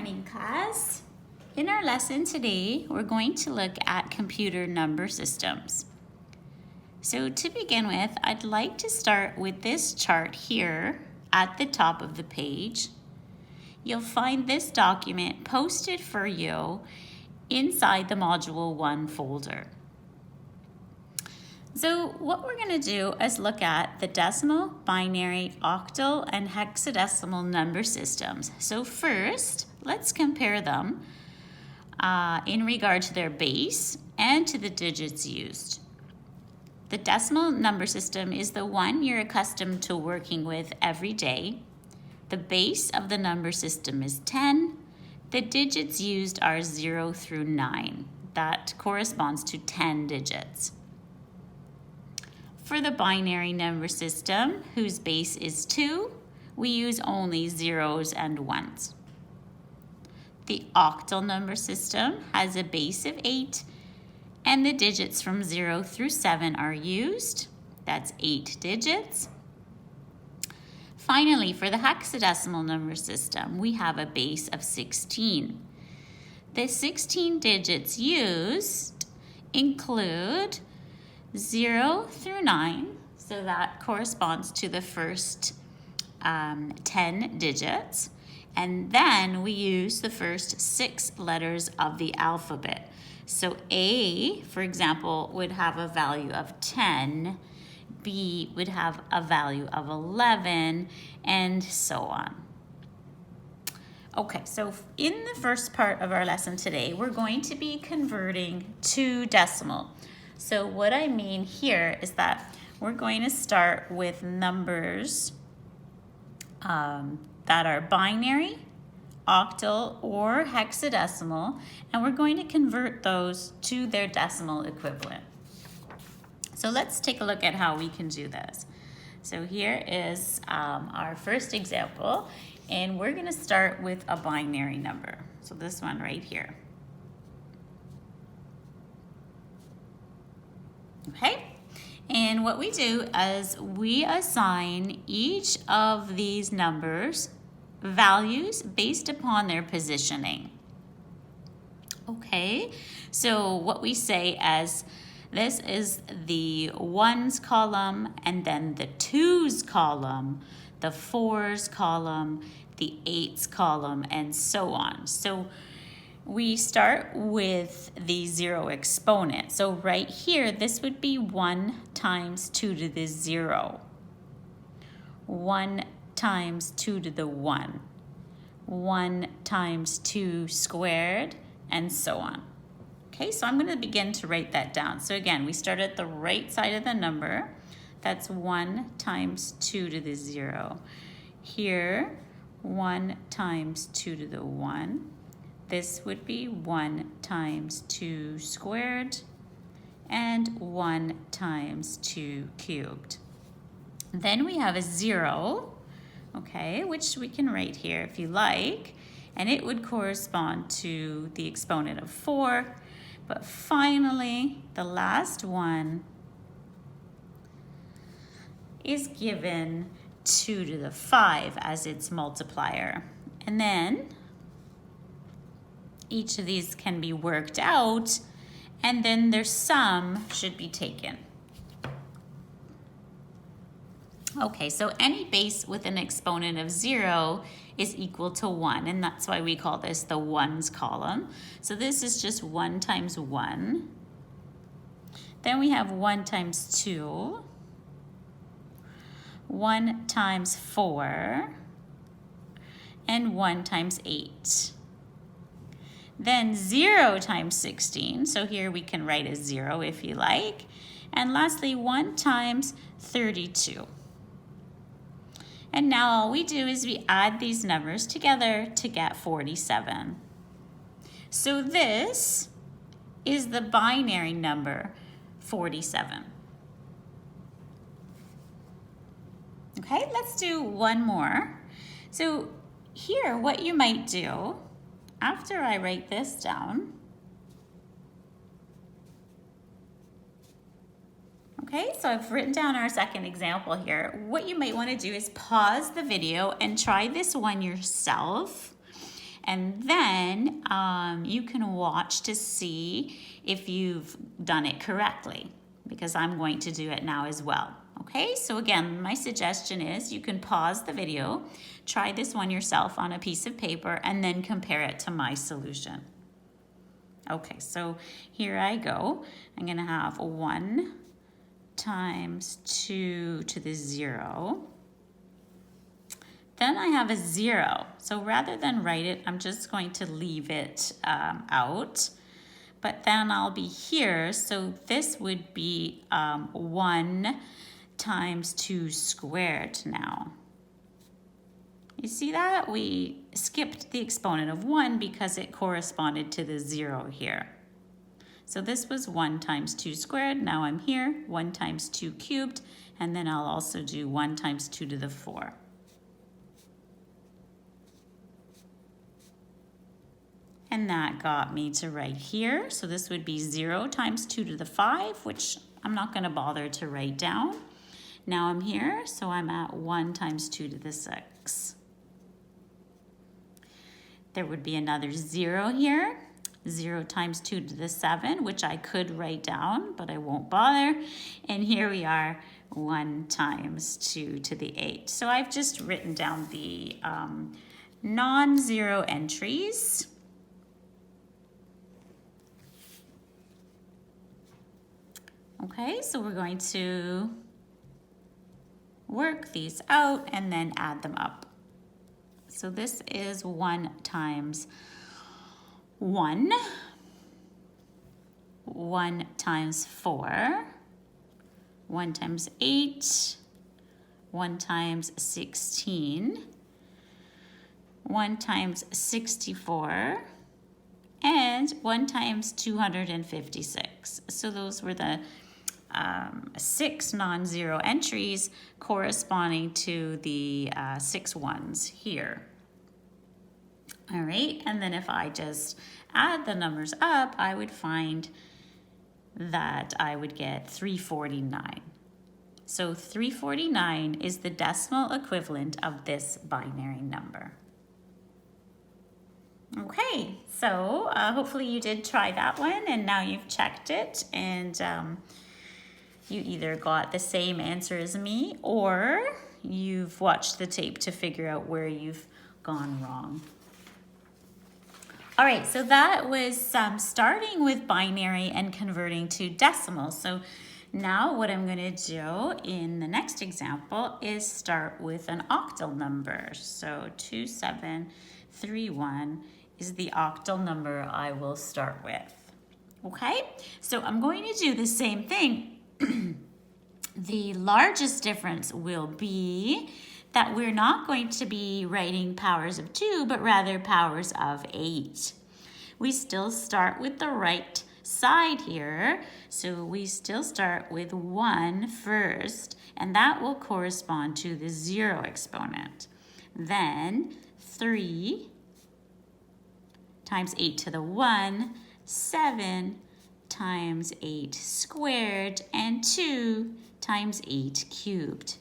morning, class. In our lesson today, we're going to look at computer number systems. So to begin with, I'd like to start with this chart here at the top of the page. You'll find this document posted for you inside the Module 1 folder. So what we're going to do is look at the decimal, binary, octal, and hexadecimal number systems. So first, let's compare them in regard to their base and to the digits used. The decimal number system is the one you're accustomed to working with every day. The base of the number system is 10. The digits used are 0 through 9. That corresponds to 10 digits. For the binary number system, whose base is 2, we use only zeros and ones. The octal number system has a base of 8, and the digits from 0 through 7 are used. That's 8 digits. Finally, for the hexadecimal number system, we have a base of 16. The 16 digits used include 0 through 9, so that corresponds to the first 10 digits. And then we use the first 6 letters of the alphabet. So A, for example, would have a value of 10, B would have a value of 11, and so on. Okay, so in the first part of our lesson today, we're going to be converting to decimal. So what I mean here is that we're going to start with numbers that are binary, octal, or hexadecimal, and we're going to convert those to their decimal equivalent. So let's take a look at how we can do this. So here is our first example, and we're going to start with a binary number. So this one right here. Okay, and what we do is we assign each of these numbers values based upon their positioning. Okay, so what we say as this is the ones column, and then the twos column, the fours column, the eights column, and so on. So we start with the 0 exponent. So right here, this would be 1 times 2 to the 0. 1 times 2 to the 1. 1 times 2 squared, and so on. Okay, so I'm going to begin to write that down. So again, we start at the right side of the number. That's 1 times 2 to the 0. Here, 1 times 2 to the 1. This would be 1 times 2 squared and 1 times 2 cubed. Then we have a 0, okay, which we can write here if you like, and it would correspond to the exponent of 4. But finally, the last one is given 2 to the 5 as its multiplier. And then each of these can be worked out, and then their sum should be taken. Okay, so any base with an exponent of 0 is equal to 1, and that's why we call this the ones column. So this is just 1 times 1. Then we have 1 times 2, 1 times 4, and 1 times 8. Then 0 times 16, so here we can write a 0 if you like. And lastly, 1 times 32. And now all we do is we add these numbers together to get 47. So this is the binary number 47. Okay, let's do one more. So here, what you might do, after I write this down, okay, so I've written down our second example here. What you might want to do is pause the video and try this one yourself. And then you can watch to see if you've done it correctly, because I'm going to do it now as well. Okay, so again, my suggestion is you can pause the video, try this one yourself on a piece of paper, and then compare it to my solution. Okay, so here I go. I'm gonna have 1 times 2 to the 0. Then I have a 0. So rather than write it, I'm just going to leave it out. But then I'll be here, so this would be 1 times 2 squared now. You see that? We skipped the exponent of 1 because it corresponded to the 0 here. So this was 1 times 2 squared. Now I'm here, 1 times 2 cubed, and then I'll also do 1 times 2 to the 4. And that got me to right here. So this would be 0 times 2 to the 5, which I'm not going to bother to write down. Now I'm here, so I'm at 1 times 2 to the 6. There would be another 0 here. 0 times 2 to the 7, which I could write down, but I won't bother. And here we are, 1 times 2 to the 8. So I've just written down the non-zero entries. Okay, so we're going to work these out and then add them up. So this is 1 times 1, 1 times 4, 1 times 8, 1 times 16, 1 times 64, and 1 times 256. So those were the 6 non-zero entries corresponding to the 6 ones here. All right, and then if I just add the numbers up, I would find that I would get 349. So 349 is the decimal equivalent of this binary number. Okay, so hopefully you did try that one and now you've checked it and you either got the same answer as me or you've watched the tape to figure out where you've gone wrong. All right, so that was starting with binary and converting to decimal. So now what I'm going to do in the next example is start with an octal number. So 2731 is the octal number I will start with. Okay, so I'm going to do the same thing. The largest difference will be that we're not going to be writing powers of 2, but rather powers of 8. We still start with the right side here, so we still start with 1 first, and that will correspond to the 0 exponent. Then 3 times 8 to the 1, 7 times 8 squared, and 2 times 8 cubed.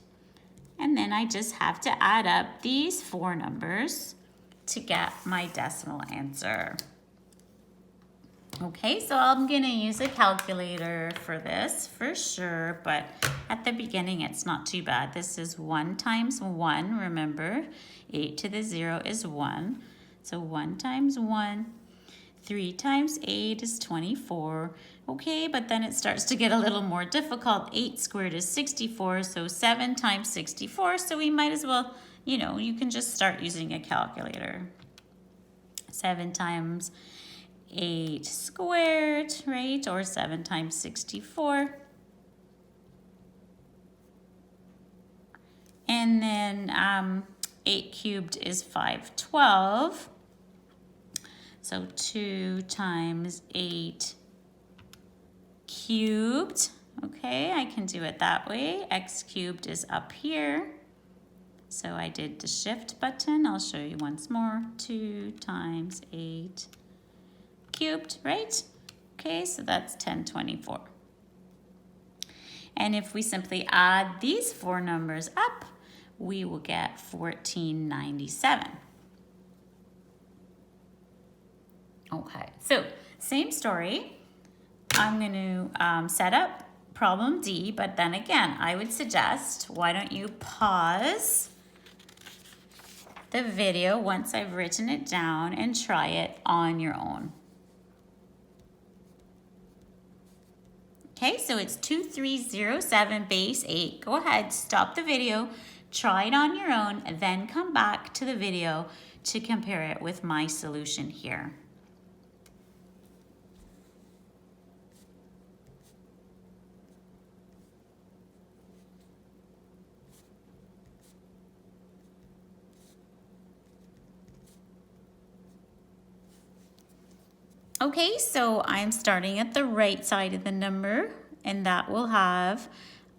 And then I just have to add up these 4 numbers to get my decimal answer. Okay, so I'm going to use a calculator for this for sure, but at the beginning it's not too bad. This is 1 times 1, remember, 8 to the 0 is 1. So 1 times 1, 3 times 8 is 24. Okay, but then it starts to get a little more difficult. 8 squared is 64, so 7 times 64. So we might as well, you can just start using a calculator. 7 times 8 squared, right? Or 7 times 64. And then 8 cubed is 512. So 2 times 8 cubed. Okay, I can do it that way. X cubed is up here. So I did the shift button. I'll show you once more. 2 times 8 cubed, right? Okay, so that's 1024. And if we simply add these 4 numbers up, we will get 1497. Okay, so same story. I'm going to set up problem D, but then again, I would suggest, why don't you pause the video once I've written it down and try it on your own. Okay, so it's 2307 base 8. Go ahead, stop the video, try it on your own, and then come back to the video to compare it with my solution here. Okay, so I'm starting at the right side of the number, and that will have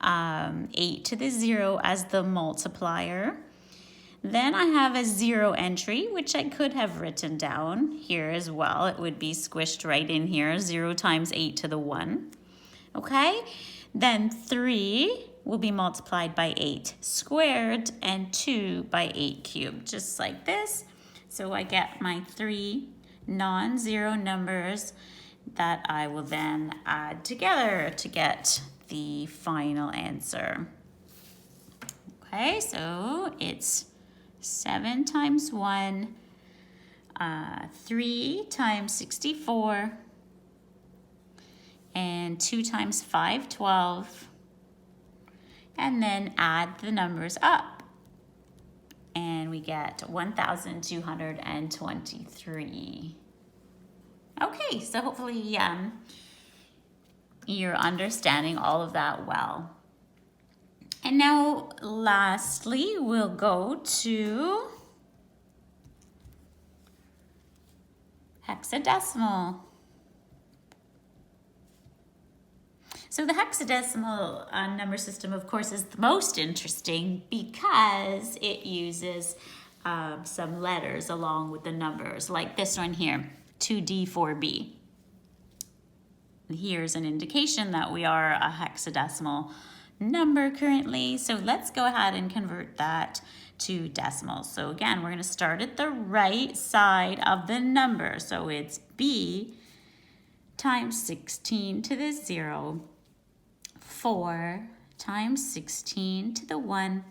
8 to the 0 as the multiplier. Then I have a 0 entry, which I could have written down here as well. It would be squished right in here, 0 times 8 to the 1. Okay, then 3 will be multiplied by 8 squared and 2 by 8 cubed, just like this. So I get my 3 non-zero numbers that I will then add together to get the final answer. Okay, so it's 7 times 1, 3 times 64, and 2 times 5, 12, and then add the numbers up. And we get 1,223. Okay, so hopefully you're understanding all of that well. And now, lastly, we'll go to hexadecimal. So the hexadecimal number system, of course, is the most interesting because it uses some letters along with the numbers, like this one here, 2D, 4B. Here's an indication that we are a hexadecimal number currently. So let's go ahead and convert that to decimals. So again, we're going to start at the right side of the number. So it's B times 16 to the 0. 4 times 16 to the 1,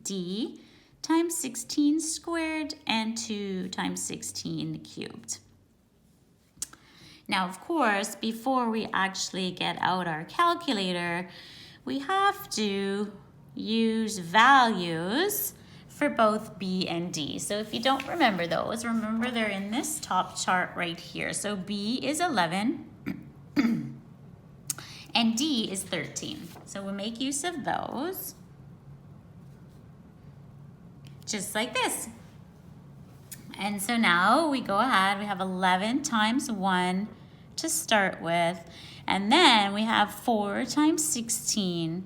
D times 16 squared, and 2 times 16 cubed. Now, of course, before we actually get out our calculator, we have to use values for both B and D. So if you don't remember those, remember they're in this top chart right here. So B is 11. And D is 13. So we'll make use of those. Just like this. And so now we go ahead, we have 11 times 1 to start with. And then we have 4 times 16.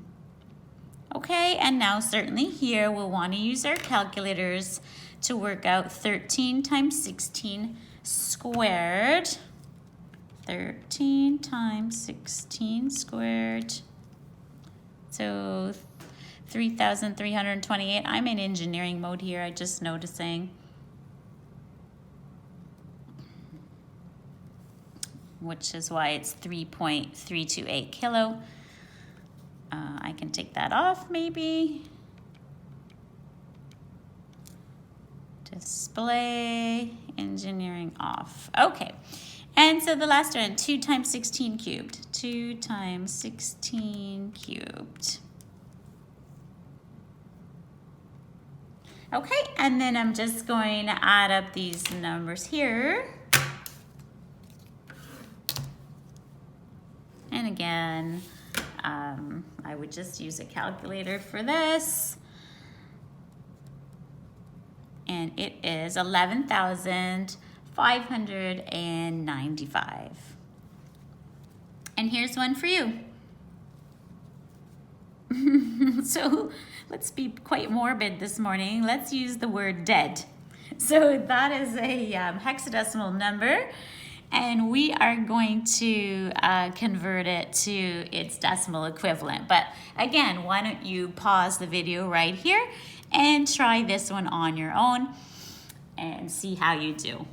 Okay, and now certainly here we'll want to use our calculators to work out 13 times 16 squared. 13 times 16 squared. So 3,328. I'm in engineering mode here, I'm just noticing. Which is why it's 3.328 kilo. I can take that off maybe. Display, engineering off. Okay. And so the last one, 2 times 16 cubed. 2 times 16 cubed. Okay, and then I'm just going to add up these numbers here. And again, I would just use a calculator for this. And it is 11,595. And here's one for you. So let's be quite morbid this morning. Let's use the word dead. So that is a hexadecimal number, and we are going to convert it to its decimal equivalent. But again, why don't you pause the video right here and try this one on your own and see how you do.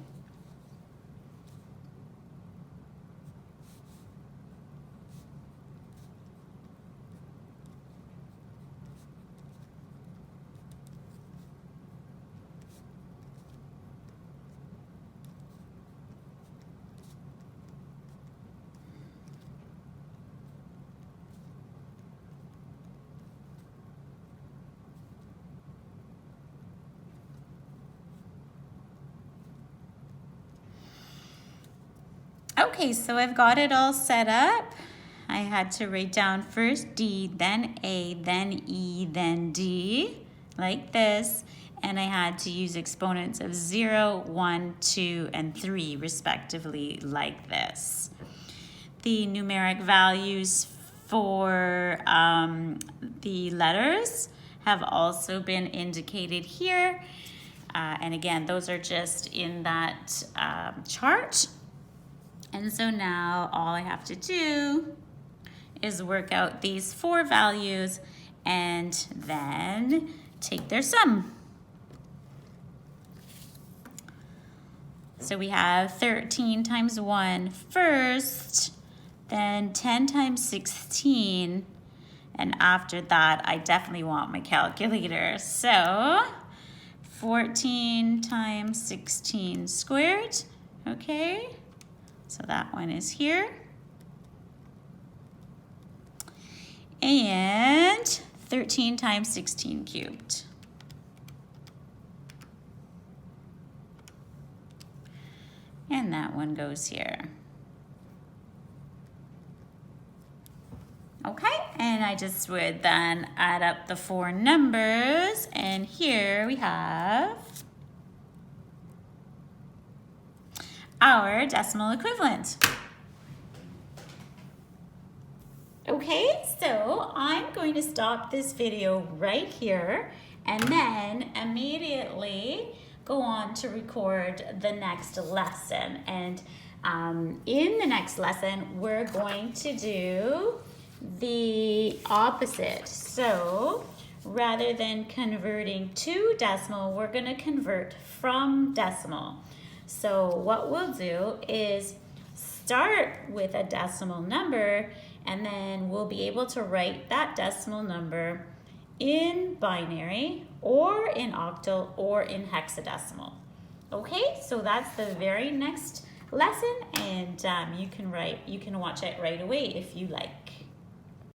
Okay, so I've got it all set up. I had to write down first D, then A, then E, then D, like this. And I had to use exponents of 0, 1, 2, and 3, respectively, like this. The numeric values for the letters have also been indicated here. And again, those are just in that chart. And so now all I have to do is work out these 4 values and then take their sum. So we have 13 times 1 first, then 10 times 16, and after that I definitely want my calculator. So 14 times 16 squared, okay? So that one is here. And 13 times 16 cubed. And that one goes here. Okay, and I just would then add up the 4 numbers, and here we have our decimal equivalent. Okay, so I'm going to stop this video right here and then immediately go on to record the next lesson. And in the next lesson, we're going to do the opposite. So rather than converting to decimal, we're going to convert from decimal. So what we'll do is start with a decimal number, and then we'll be able to write that decimal number in binary or in octal or in hexadecimal. Okay, so that's the very next lesson, and you can watch it right away if you like.